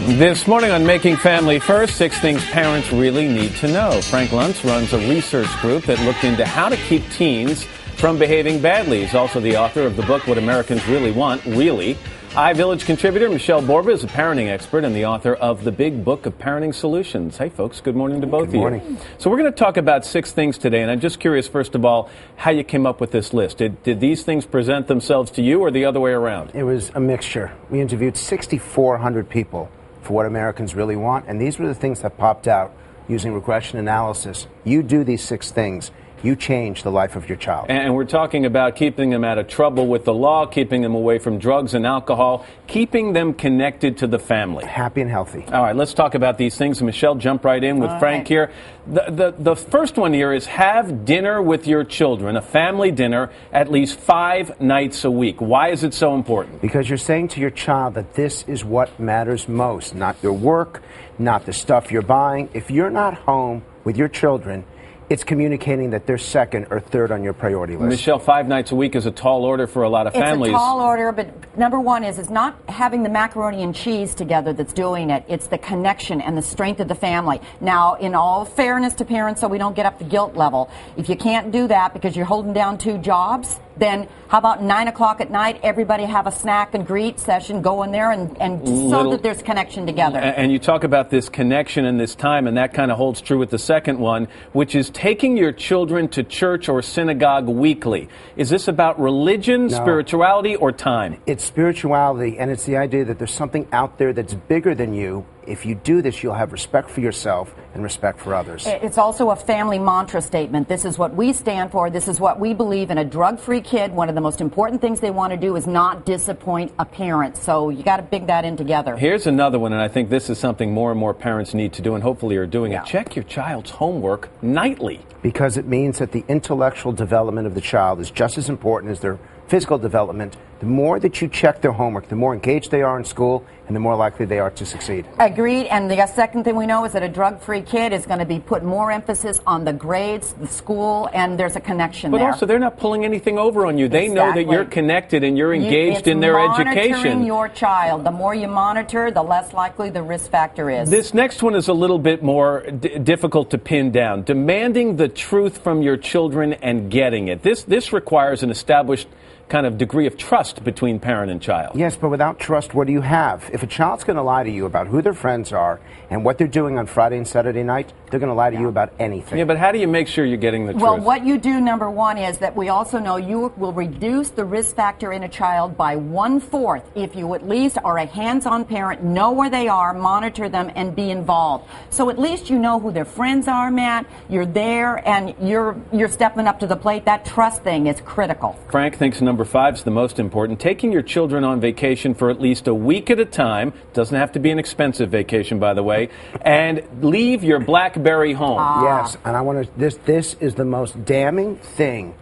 This morning on Making Family First, 6 things parents really need to know. Frank Luntz runs a research group that looked into how to keep teens from behaving badly. He's also the author of the book, What Americans Really Want, Really. iVillage contributor Michelle Borba is a parenting expert and the author of The Big Book of Parenting Solutions. Hey, folks, good morning to both of you. Good morning. So we're going to talk about 6 things today, and I'm just curious, first of all, how you came up with this list. Did these things present themselves to you or the other way around? It was a mixture. We interviewed 6,400 people for What Americans Really Want, and these were the things that popped out using regression analysis. You do these 6 things, you change the life of your child. And we're talking about keeping them out of trouble with the law, keeping them away from drugs and alcohol, keeping them connected to the family. Happy and healthy. All right, let's talk about these things. Michelle, jump right in with Frank here. The first one here is have dinner with your children, a family dinner, at least 5 nights a week. Why is it so important? Because you're saying to your child that this is what matters most, not your work, not the stuff you're buying. If you're not home with your children, it's communicating that they're second or third on your priority list. Michelle, 5 nights a week is a tall order for a lot of families. It's a tall order, but number one is it's not having the macaroni and cheese together that's doing it. It's the connection and the strength of the family. Now, in all fairness to parents, so we don't get up the guilt level, if you can't do that because you're holding down 2 jobs, then how about 9 o'clock at night, everybody have a snack and greet session, go in there and so that there's connection together. And you talk about this connection and this time, and that kind of holds true with the second one, which is taking your children to church or synagogue weekly. Is this about religion, spirituality, or time? It's spirituality, and it's the idea that there's something out there that's bigger than you. If you do this, you'll have respect for yourself and respect for others. It's also a family mantra statement. This is what we stand for. This is what we believe in. A drug-free kid, one of the most important things they want to do is not disappoint a parent. So you got to big that in together. Here's another one, and I think this is something more and more parents need to do, and hopefully are doing it. Check your child's homework nightly. Because it means that the intellectual development of the child is just as important as their physical development. The more that you check their homework, the more engaged they are in school, and the more likely they are to succeed. Agreed. And the second thing we know is that a drug-free kid is going to be put more emphasis on the grades, the school, and there's a connection there. But there. also, they're not pulling anything over on you. They know that you're connected and you're engaged in their education. Monitoring your child. The more you monitor, the less likely the risk factor is. This next one is a little bit more difficult to pin down. Demanding the truth from your children and getting it. This requires an established kind of degree of trust between parent and child. Yes, but without trust, what do you have? If a child's going to lie to you about who their friends are and what they're doing on Friday and Saturday night, they're going to lie to you about anything. Yeah, but how do you make sure you're getting the truth? Well, what you do, number one, is that we also know you will reduce the risk factor in a child by 1/4 if you at least are a hands-on parent, know where they are, monitor them, and be involved. So at least you know who their friends are, Matt. You're there, and you're stepping up to the plate. That trust thing is critical. Frank thinks number 5 is the most important. Taking your children on vacation for at least a week at a time. Doesn't have to be an expensive vacation, by the way. And leave your BlackBerry home. Yes, and I want to. This is the most damning thing,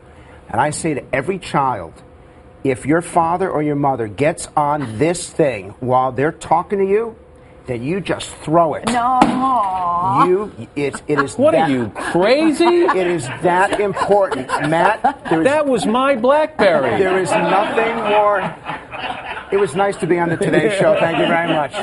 and I say to every child, if your father or your mother gets on this thing while they're talking to you, then you just throw it. No. It is. What are you, crazy? It is that important, Matt. That was my BlackBerry. There is nothing more. It was nice to be on the Today Show. Thank you very much.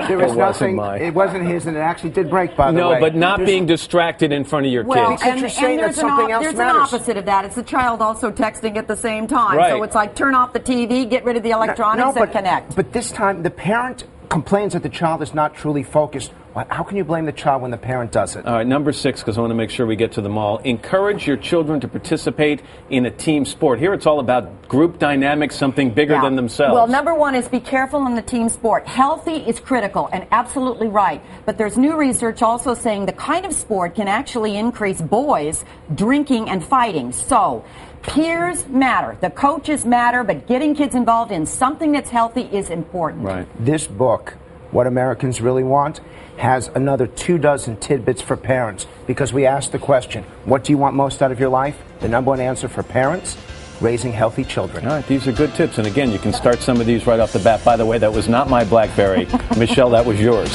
There was nothing. It wasn't his, and it actually did break, by the way. No, but not being distracted in front of your kids. And you're saying that there's something else there's matters. an opposite of that. It's the child also texting at the same time. Right. So it's like turn off the TV, get rid of the electronics, and connect. But this time, the parent complains that the child is not truly focused. Well, how can you blame the child when the parent does it? All right, number 6, because I want to make sure we get to them all. Encourage your children to participate in a team sport. Here it's all about group dynamics, something bigger than themselves. Well, number 1 is be careful in the team sport. Healthy is critical and absolutely right. But there's new research also saying the kind of sport can actually increase boys drinking and fighting. So peers matter. The coaches matter, but getting kids involved in something that's healthy is important. Right. This book, What Americans Really Want, has another 24 tidbits for parents because we asked the question, what do you want most out of your life? The number 1 answer for parents, raising healthy children. All right, these are good tips. And again, you can start some of these right off the bat. By the way, that was not my BlackBerry. Michelle, that was yours.